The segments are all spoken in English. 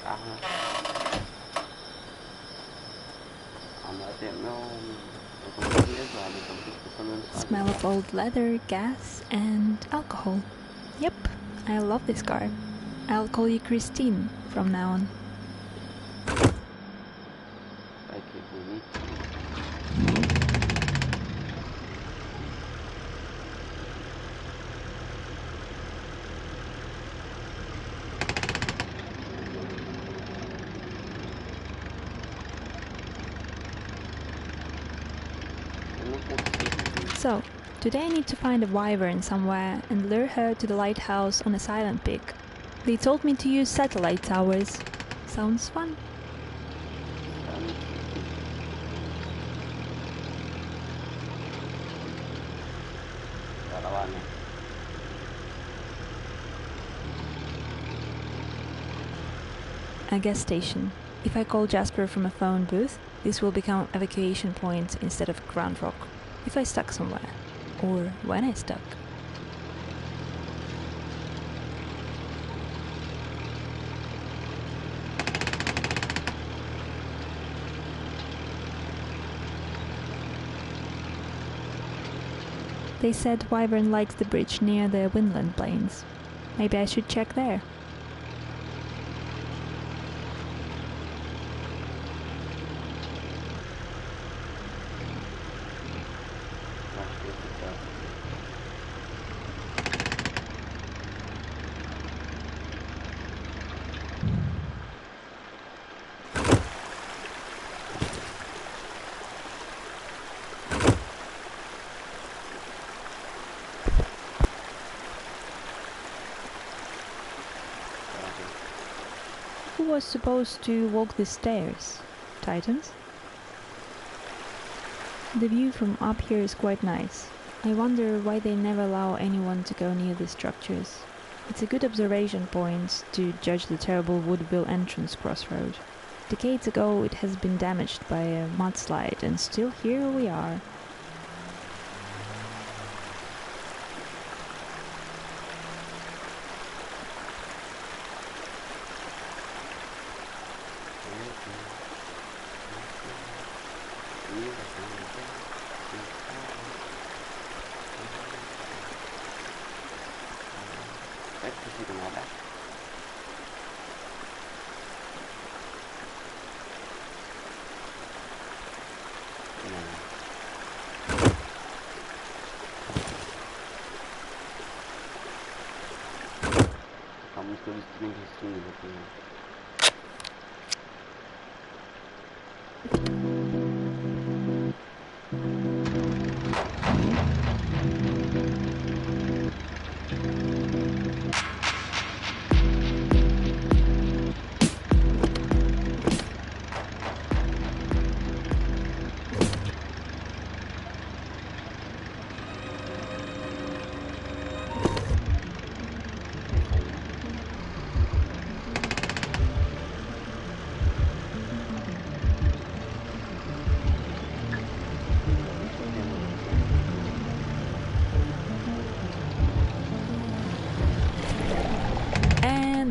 carro, né? Eu comprei minha zoada, então por isso que eu tô andando sozinho. Smell of old leather, gas, and alcohol. Yep, I love this car. I'll call you Christine from now on. Ai, que bonito. So, today I need to find a wyvern somewhere and lure her to the lighthouse on a silent peak. They told me to use satellite towers. Sounds fun. A gas station. If I call Jasper from a phone booth, this will become evacuation point instead of ground rock. If I stuck somewhere. Or when I stuck. They said Wyvern likes the bridge near the Windland Plains. Maybe I should check there. Who was supposed to walk the stairs? Titans? The view from up here is quite nice. I wonder why they never allow anyone to go near the structures. It's a good observation point to judge the terrible Woodville entrance crossroad. Decades ago it has been damaged by a mudslide, and still here we are. Estamos todos destruindo aqui.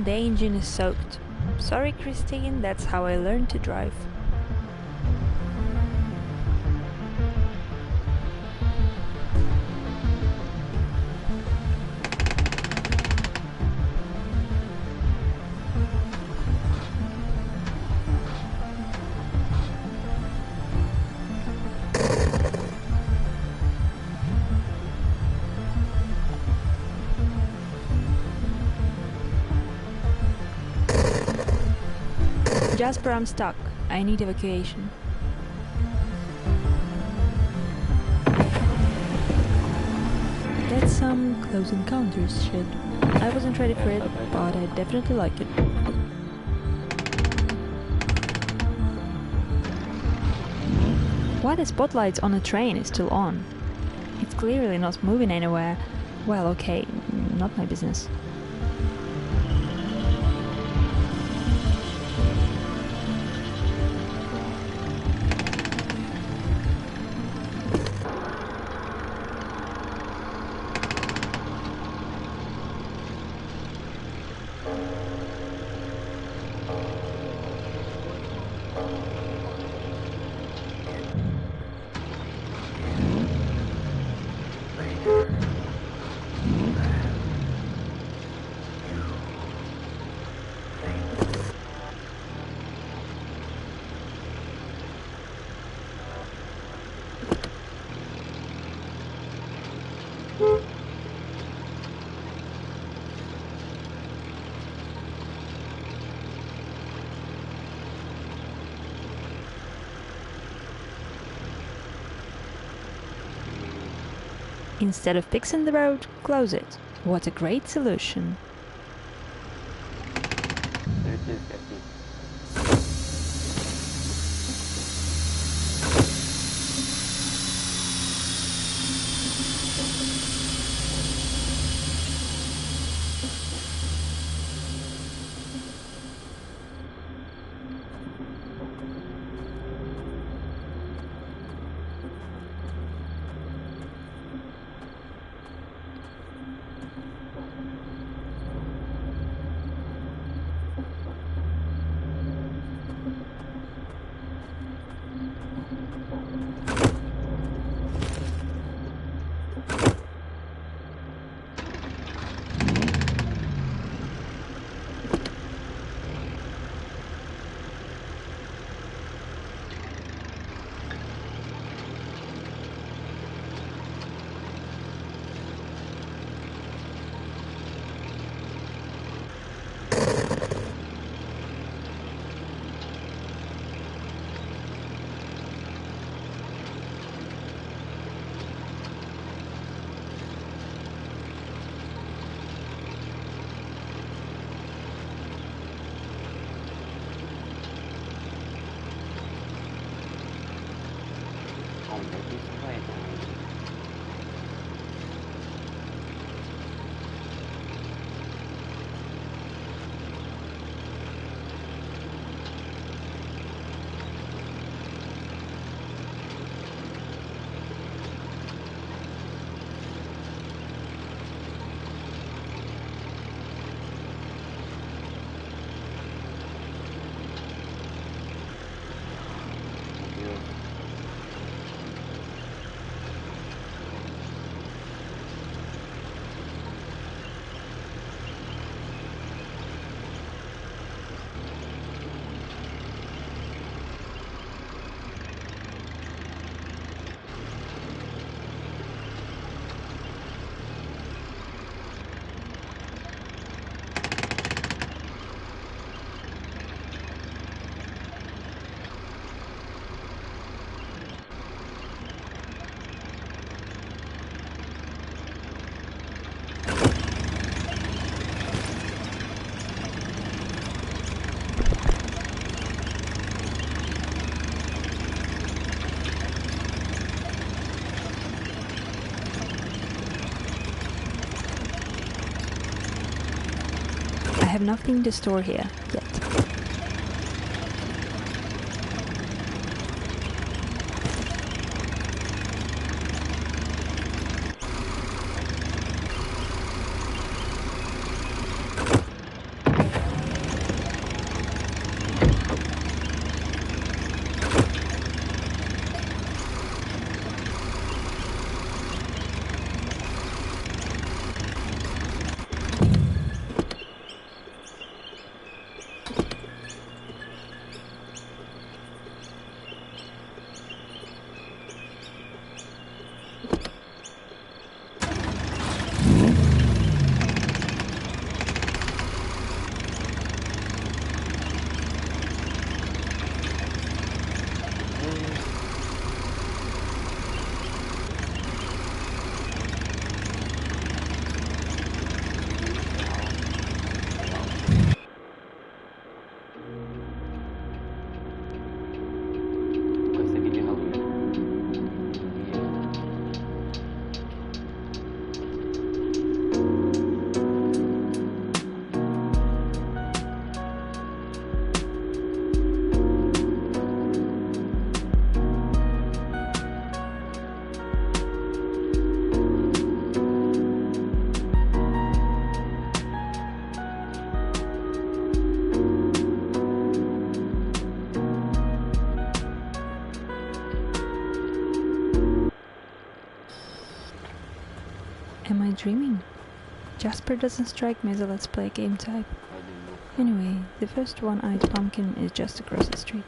The engine is soaked. Sorry, Christine, that's how I learned to drive. Jasper, I'm stuck. I need evacuation. That's some close encounters shit. I wasn't ready for it, but I definitely like it. Why the spotlights on a train is still on? It's clearly not moving anywhere. Well, okay, not my business. Instead of fixing the road, close it. What a great solution. Certeza que é aqui. Onde é que isso vai dar? Meu Deus. I have nothing to store here, yet. Consegui de novo. Am I dreaming? Jasper doesn't strike me as a let's play game type. Anyway, the first one-eyed pumpkin is just across the street.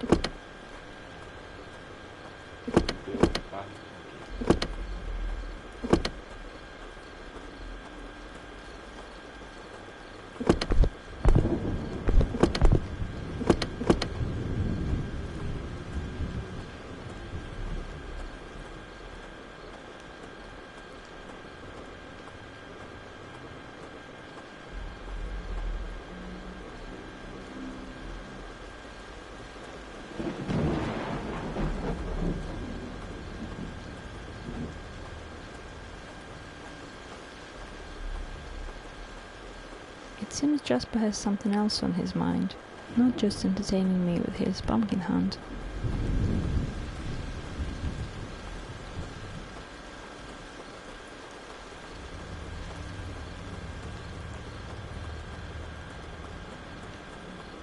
It seems Jasper has something else on his mind, not just entertaining me with his pumpkin hunt.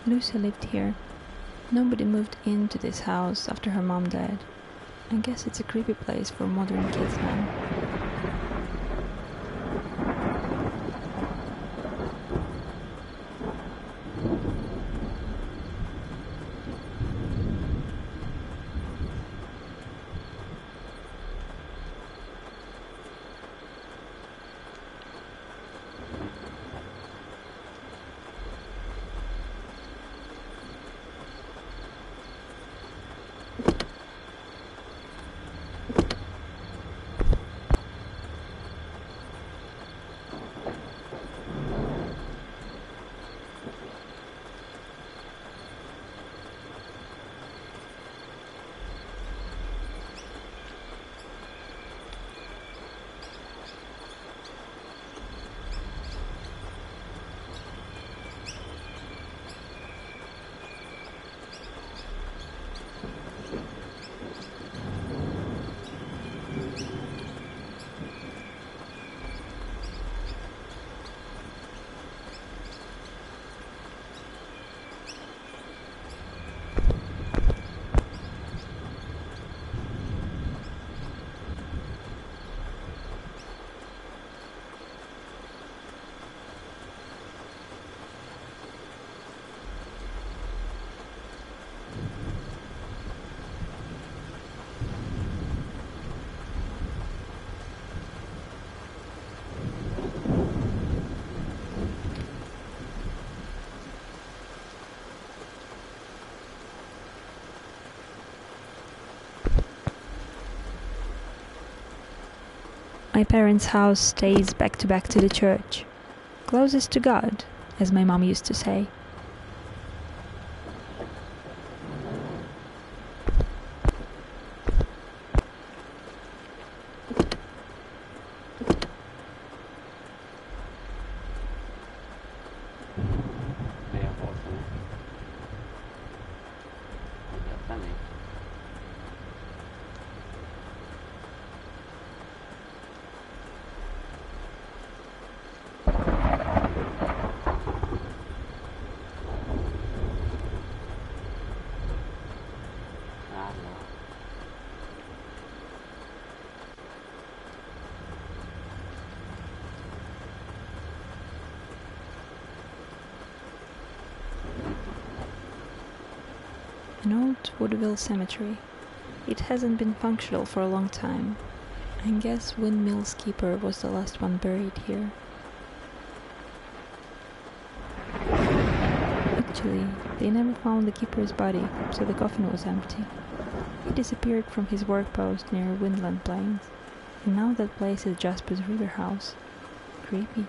Lucy lived here. Nobody moved into this house after her mom died. I guess it's a creepy place for modern kids now. My parents' house stays back to back to the church, closest to God, as my mom used to say. É a roça, né? Exatamente. Ah, não. An old Woodville cemetery. It hasn't been functional for a long time. I guess Windmill's keeper was the last one buried here. Actually, they never found the keeper's body, so the coffin was empty. He disappeared from his work post near Windland Plains, and now that place is Jasper's river house. Creepy.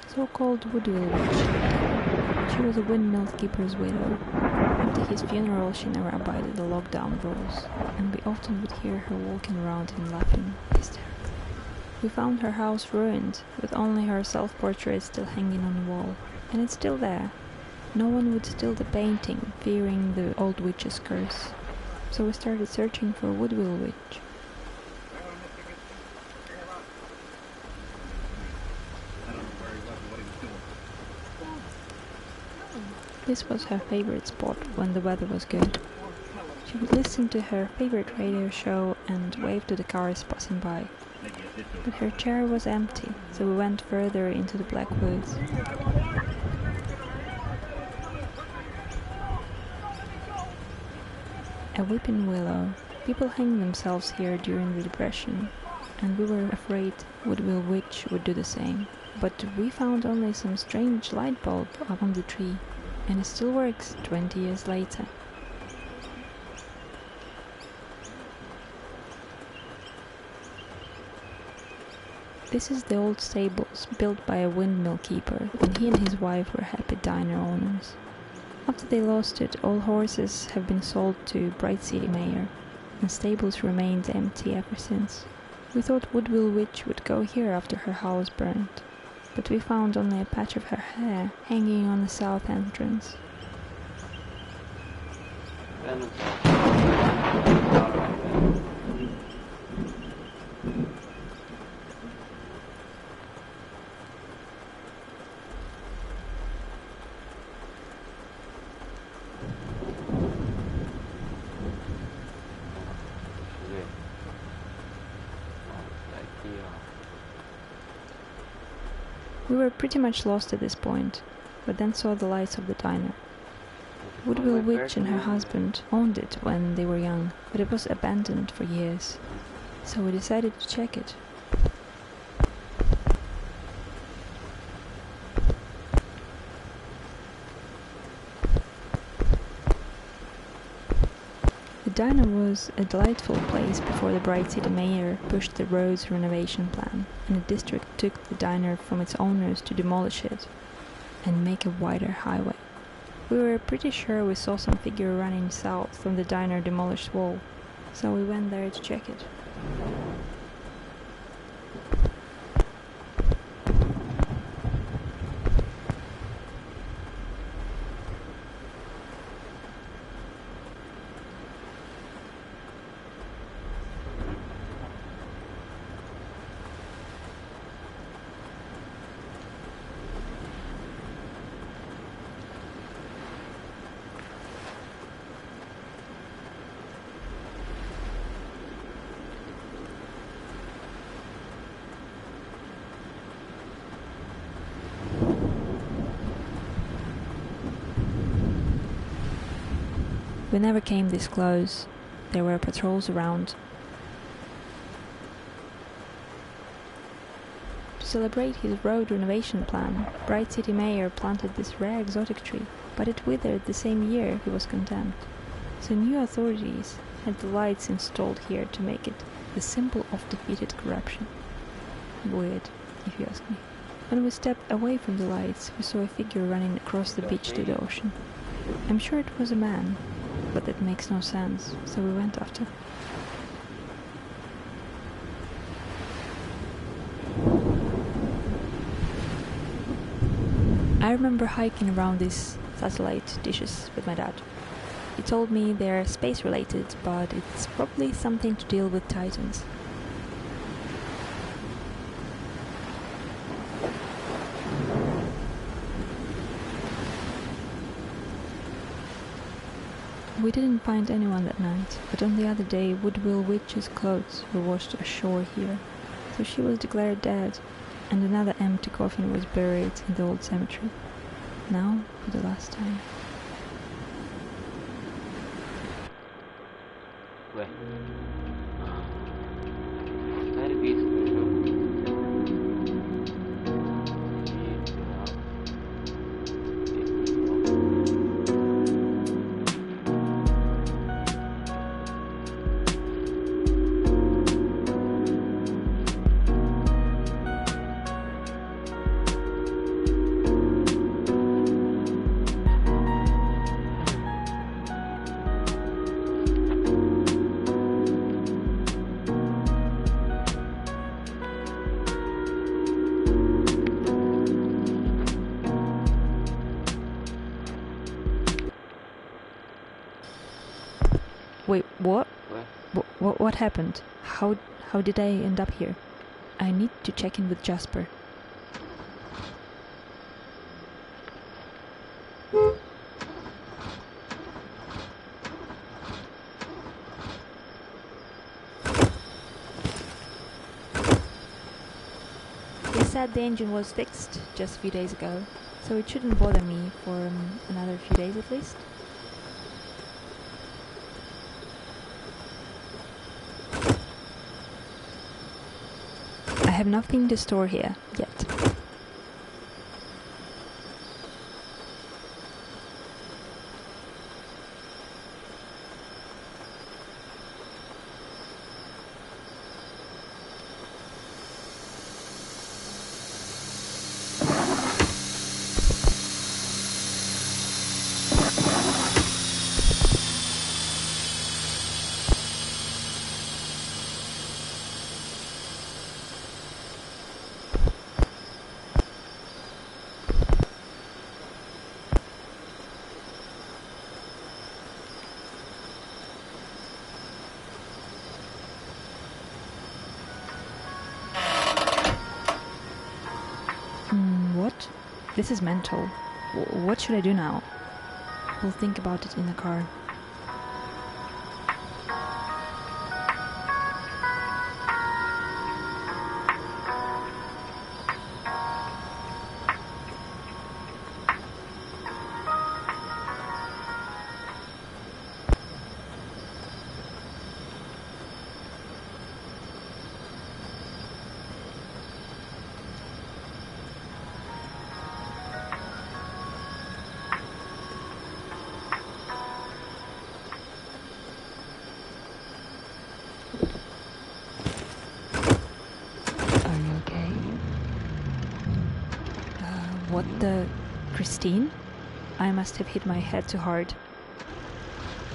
So-called Woodville witch lived here. She was a windmill keeper's widow. After his funeral, she never abided the lockdown rules, and we often would hear her walking around and laughing hysterically. We found her house ruined, with only her self-portrait still hanging on the wall, and it's still there. No one would steal the painting, fearing the old witch's curse. So we started searching for a Woodville witch. This was her favorite spot when the weather was good. She would listen to her favorite radio show and wave to the cars passing by. But her chair was empty, so we went further into the black woods. A weeping willow. People hanged themselves here during the Depression, and we were afraid Woodville witch would do the same. But we found only some strange light bulb up on the tree, and it still works 20 years later. This is the old stables built by a windmill keeper when he and his wife were happy diner owners. After they lost it, all horses have been sold to Bright City Mayor, and stables remained empty ever since. We thought Woodville Witch would go here after her house burned, but we found only a patch of her hair hanging on the south entrance. We were pretty much lost at this point, but then saw the lights of the diner. Woodville Witch and her husband owned it when they were young, but it was abandoned for years, so we decided to check it. The diner was a delightful place before the Bright City Mayor pushed the road's renovation plan, and the district took the diner from its owners to demolish it and make a wider highway. We were pretty sure we saw some figure running south from the diner demolished wall, so we went there to check it. We never came this close. There were patrols around. To celebrate his road renovation plan, Bright City Mayor planted this rare exotic tree, but it withered the same year he was condemned. So new authorities had the lights installed here to make it the symbol of defeated corruption. Weird, if you ask me. When we stepped away from the lights, we saw a figure running across the beach to the ocean. I'm sure it was a man, but that makes no sense, so we went after. I remember hiking around these satellite dishes with my dad. He told me they're space related, but it's probably something to deal with Titans. We didn't find anyone that night, but on the other day Woodville Witch's clothes were washed ashore here, so she was declared dead, and another empty coffin was buried in the old cemetery, now for the last time. Ué. Sério que isso no jogo? Wait, what? What happened? How did I end up here? I need to check in with Jasper. They said the engine was fixed just a few days ago, so it shouldn't bother me for another few days at least. I have nothing to store here yet. This is mental. What should I do now? We'll think about it in the car. What the... Christine? I must have hit my head too hard.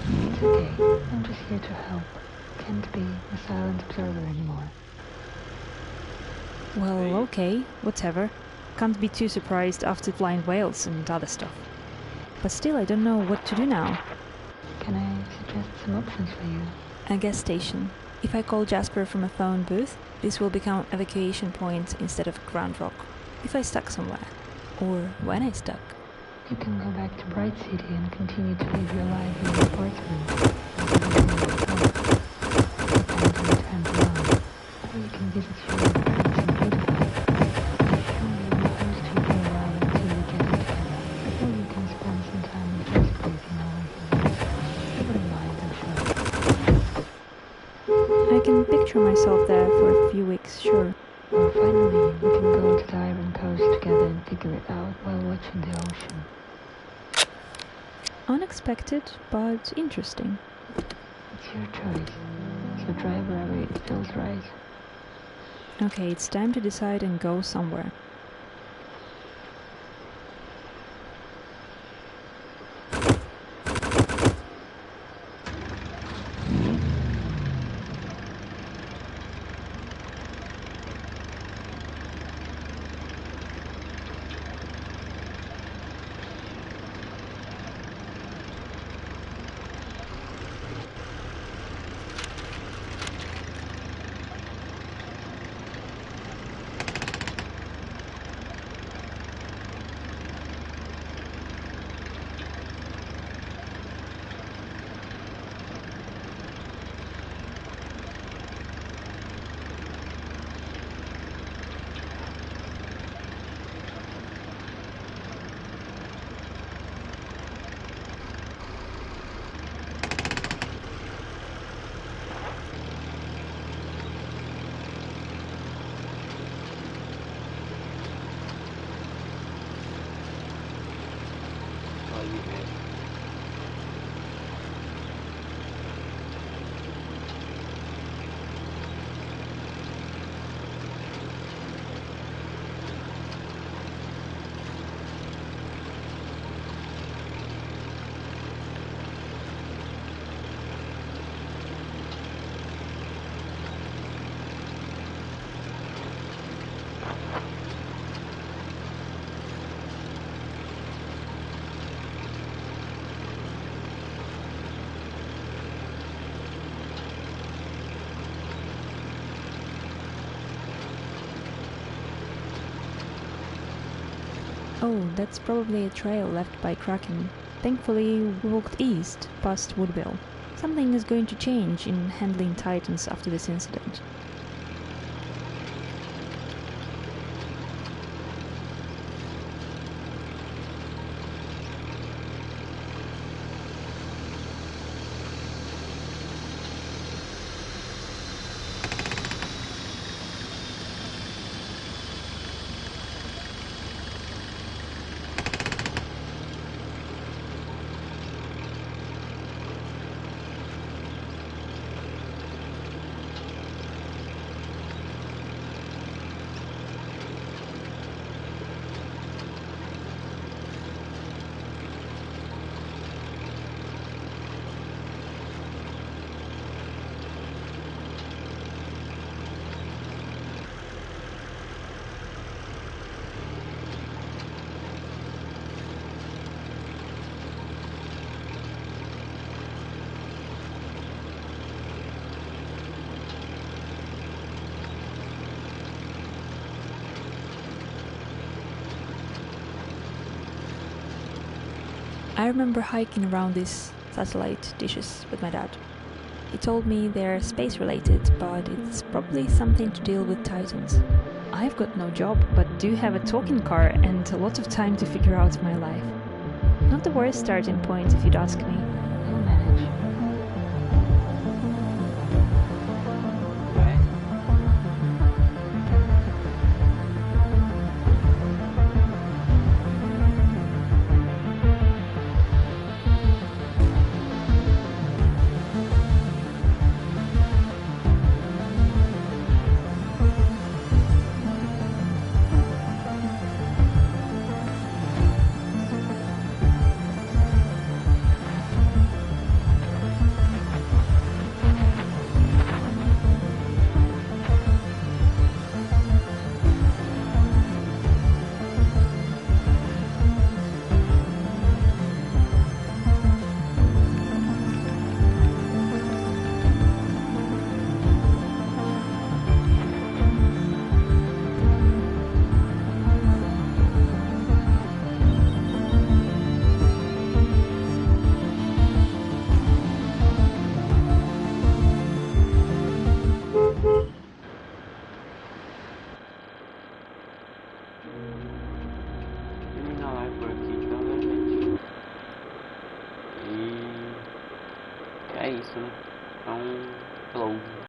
It's okay. I'm just here to help. Can't be a silent observer anymore. Well, okay, whatever. Can't be too surprised after blind whales and other stuff. But still, I don't know what to do now. Can I suggest some options for you? A gas station. If I call Jasper from a phone booth, this will become evacuation point instead of Grand Rock. If I stuck somewhere. Or when I stuck. You can go back to Bright City and continue to live your life in your apartment. Or you can visit your friends in Beautiful. I'm sure you will host you for a while until you get it together. Or you can spend some time with Jasper if you know where he lives. I wouldn't mind, I'm sure. I can picture myself there for a few weeks, sure. Or finally, we can go to the Iron Coast together and figure it out while watching the ocean. Unexpected, but interesting. It's your choice, so drive wherever it feels right. Okay, it's time to decide and go somewhere. Oh, that's probably a trail left by Kraken. Thankfully, we walked east, past Woodville. Something is going to change in handling Titans after this incident. I remember hiking around these satellite dishes with my dad. He told me they're space related, but it's probably something to deal with Titans. I've got no job, but do have a talking car and a lot of time to figure out my life. Not the worst starting point if you'd ask me. You'll manage. Ué? Terminar a live por aqui, então, né, gente? E é isso, né? Então, falou.